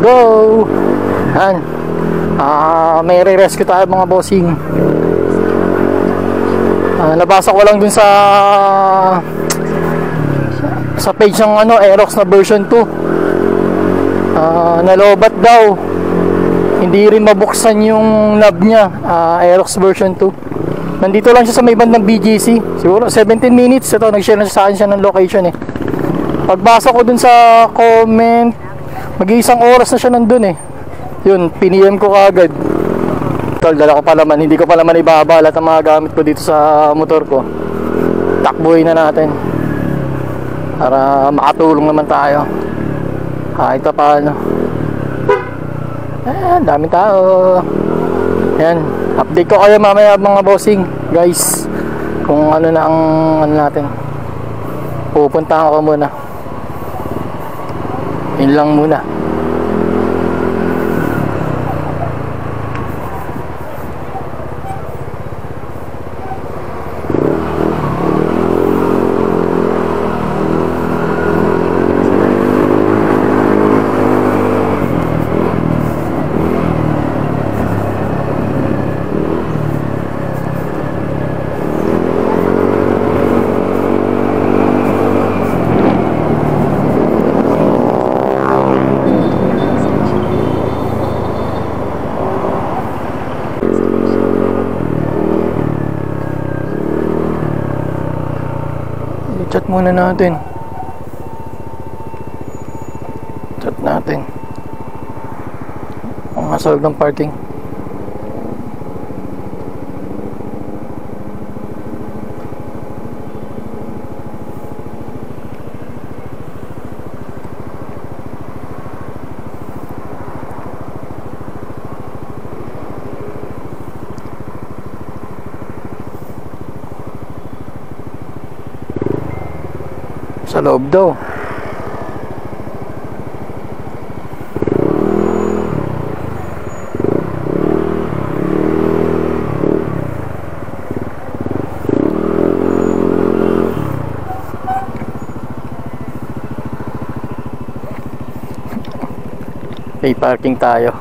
go! Yan. May re-rescue tayo mga bossing. Nabasa ko lang dun sa page ng Aerox na version 2. Nalobat daw. Hindi rin mabuksan yung knob niya. Aerox version 2. Nandito lang siya sa may bandang BGC. Siguro 17 minutes. Ito, nag-share na sa akin siya ng location eh. Pagbasa ko dun sa comment, mag-iisang oras na siya nandun eh. Yun, piniem ko kagad. Tol, dala ko pa naman. Hindi ko pa naman ibabalat ang mga gamit ko dito sa motor ko. Takbuhin na natin para makatulong naman tayo kahit pa paano. Daming tao. Yan, update ko kayo mamaya mga bossing guys, kung ano na ang natin. Pupuntahan ko muna. Yun lang muna. Chat muna natin. Chat natin. Ang nasa loob ng parking. Sa loob daw. May parking tayo.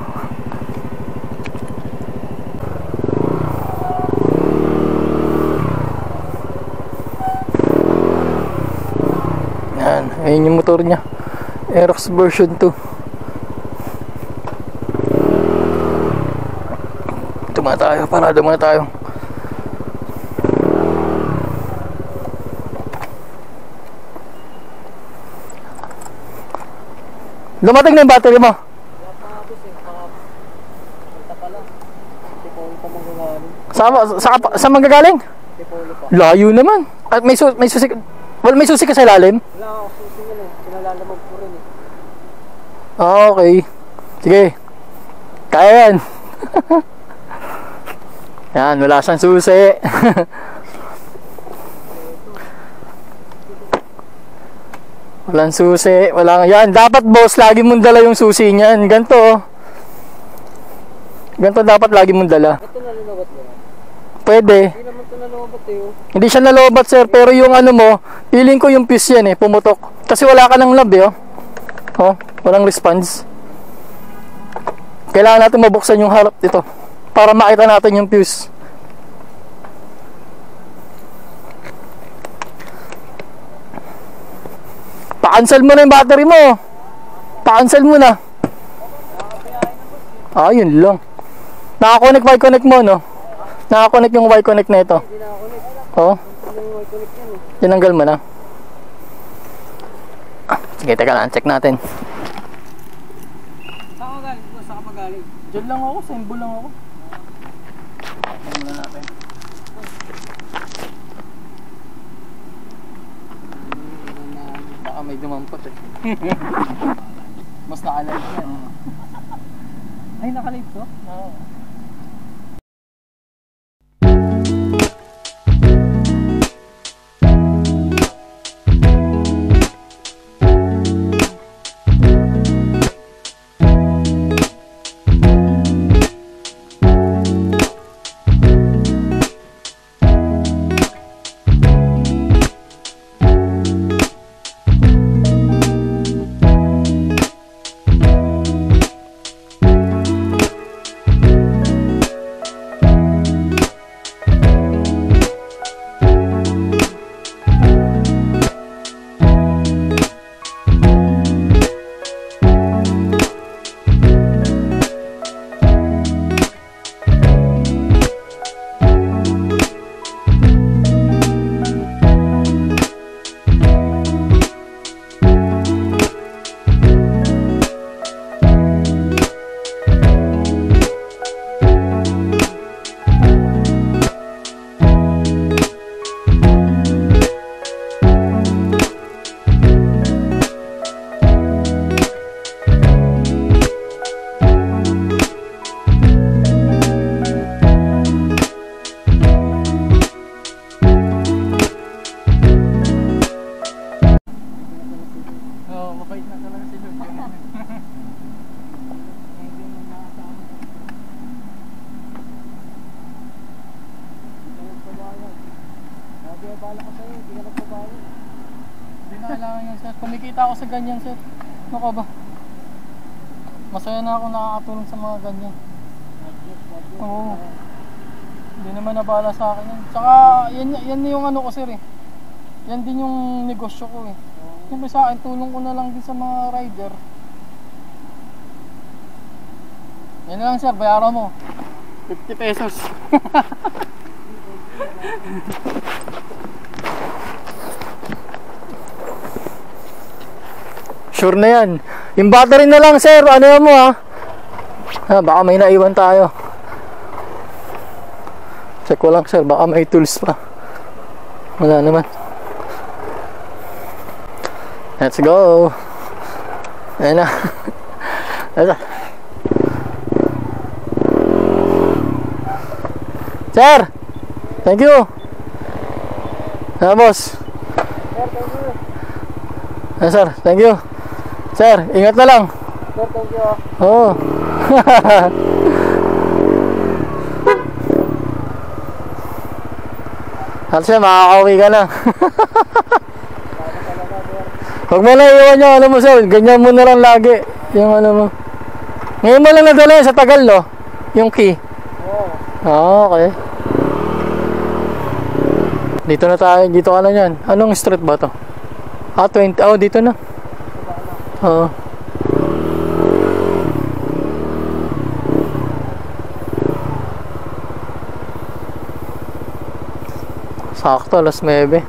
Ayun yung motor niya, Aerox version 2. Ito muna tayo, parada muna tayo. Dumating na yung battery mo? Saan manggagaling? Layo naman. At may susi. Well, may susi ka sa ilalim? Wala ako susi yun eh. Sinalalamag ko rin eh. Okay. Sige. Kaya yan. Yan, wala siyang susi. Walang susi. Walang, yan, dapat boss, lagi mong dala yung susi niyan. Ganto. Ganto dapat lagi mong dala. Ito nalalabat mo? Pwede. Hindi naman ito nalalabat eh. Hindi siya nalobat sir, pero yung mo, feeling ko yung fuse yan eh, pumutok. Kasi wala ka ng lab eh, oh. Walang response. Kailangan natin mabuksan yung harap dito para makita natin yung fuse. Pa-cancel mo na yung battery mo. Pa-cancel mo na. Yun lang. Naka-connect Y-connect mo, no? Naka-connect yung Y-connect na ito. Hindi nakakonect. Oo. Y-connect yan eh. Tinanggal mo na. Sige, teka lang. Check natin. Saan ka galing? Saan ka magaling? Diyan lang ako. Symbol lang ako. Tignan muna natin. Baka may dumampot eh. Mas nakalive yan. Ay, nakalive to? Oo. kaya bala ko sa'yo, hindi ka nagpabawi. Hindi na kailangan yan, sir. Kumikita ako sa ganyan, sir. Ano ka ba? Masaya na ako nakakatulong sa mga ganyan. Oo. Hindi naman nabala sa akin yan. Tsaka, yan yung ano ko, sir eh. Yan din yung negosyo ko eh. Siyempre sa akin, tulong ko na lang din sa mga rider. Yan na lang, sir. Bayaran mo. 50 pesos. Sure na yan. Yung battery na lang, sir. Ano yan mo ha? Baka may naiwan tayo. Check ko lang, sir. Baka may tools pa. Wala naman. Let's go. Ayan na. Ayan na. Sir! Thank you. Boss. Sir, thank you. Sir, thank you. Sir, ingat na lang. Sir, thank you. Oo. At siya, makakauwi ka na. Huwag mo na iwan yung ano mo, sir. Ganyan mo na lang lagi. Yung ano mo. Ngayon mo lang nadala sa tagal, no? Yung key. Oo. Okay. Dito na tayo. Dito ka na yan. Anong street ba to? 20. Oh, dito na. Oo. Sakto, alas 9.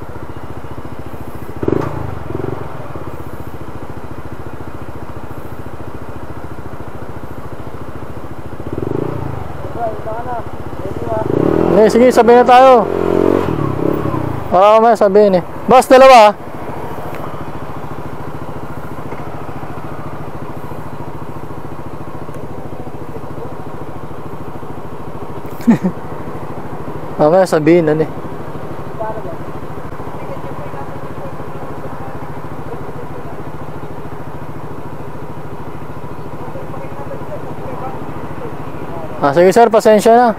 Sige, sabihin na tayo. Wala ka may sabihin eh. Boss, dalawa. Mamaya sabihin ano eh. Sige sir, pasensya na.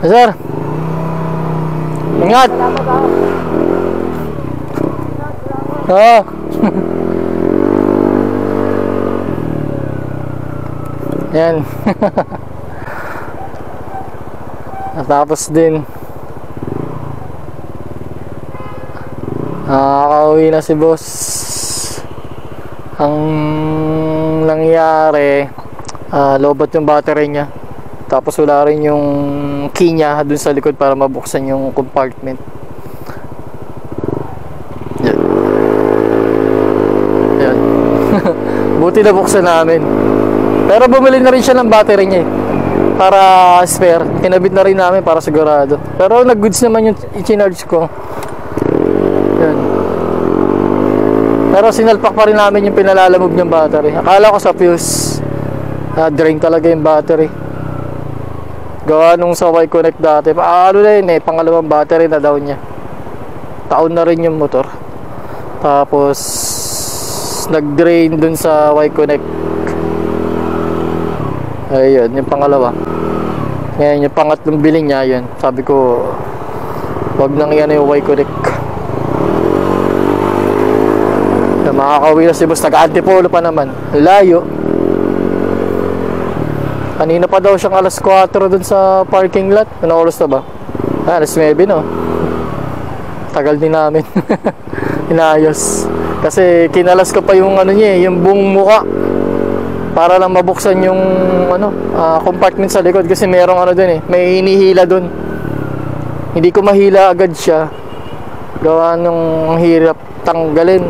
Sir, ingat. Oo. Yan. Natapos din. Nakakauwi na si boss. Ang nangyari, lobot yung battery niya. Tapos wala rin yung key niya dun sa likod para mabuksan yung compartment. Yan. Yan. Buti na buksan namin. Pero bumili na rin siya ng battery niya eh. Para spare. Kinabit na rin namin para sigurado. Pero nag-goods naman yung i-charge ko. Yan. Pero sinalpak pa rin namin yung pinalalamog niyang battery. Akala ko sa fuse. Drain talaga yung battery. Gawa nung sa Y-Connect dati. Ano na yun eh, pangalawang battery na daw niya. Taon na rin yung motor. Tapos nag-drain dun sa Y-Connect. Ayun, yung pangalawa. Ngayon, yung pangatlong bilhin niya, yun. Sabi ko, wag nang yan yung Y-Connect. Makakauwi na si boss. Nag-antipolo pa naman. Layo. Kanina pa daw siyang alas 4 dun sa parking lot. Ano oras na ba? Alas 9 no. Tagal din namin. Inayos. Kasi kinalas ko pa yung ano niya, yung buong muka. Para lang mabuksan yung ano, compartment sa likod kasi merong ano dun eh, may hinihila dun. Hindi ko mahila agad siya. Gawa nung hirap tanggalin.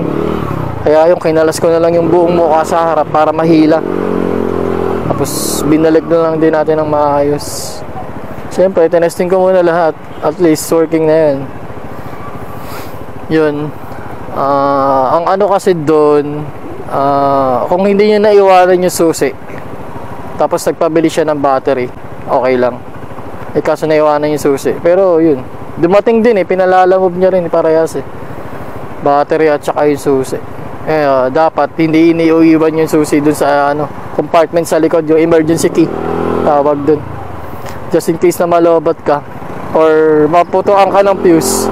Kaya yung kinalas ko na lang yung buong muka sa harap para mahila. Tapos Tapos binalik na lang din natin ng maayos. Siyempre, tinesting ko muna lahat. At least working na yun. Yun. Ang ano kasi doon, kung hindi nyo naiwanan yung susi, tapos nagpabili siya ng battery, okay lang. Kaso naiwanan yung susi. Pero yun, dumating din pinalalamove niya rin parehas battery at saka yung susi. Dapat hindi iniiwan yung susi dun sa compartment sa likod, yung emergency key tawag dun, just in case na malobot ka or maputuan ka ng fuse,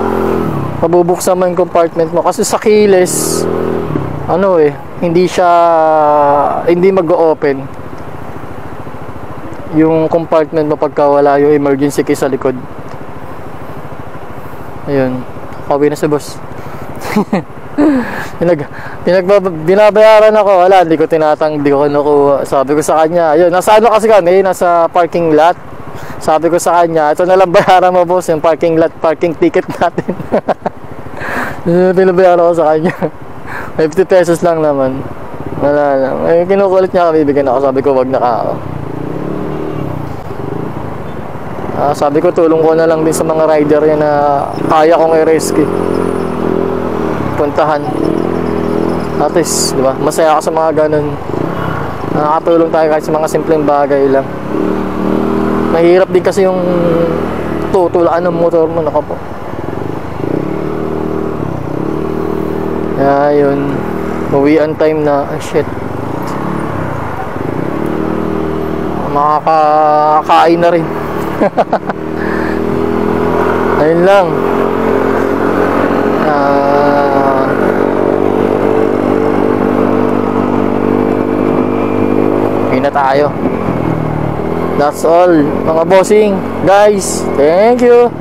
mabubuksan mo yung compartment mo. Kasi sa keyless hindi mag-open yung compartment mo pagka wala yung emergency key sa likod. Ayun, pauwi na si boss. Binabayaran ako, wala, hindi ko kinukuha. Sabi ko sa kanya, ayun, nasa kasi kami, nasa parking lot. Sabi ko sa kanya, ito na lang bayaran mo boss, yung parking lot, parking ticket natin. Binabayaran ko sa kanya. 50 pesos lang naman. Wala lang. Kinukulit niya kami, bibigyan ako. Sabi ko, wag na ka. Sabi ko, tulong ko na lang din sa mga rider yan na kaya kong i-rescue. Puntahan. At least, di ba? Masaya ako sa mga ganun. Nakakatulong tayo kahit sa mga simpleng bagay lang. Mahirap din kasi yung tutulaan ng motor mo. Naka po. Yun. Uwian time na. Shit. Makakain na rin. Ayun lang. Uwi na tayo. That's all mga bossing. Guys, thank you.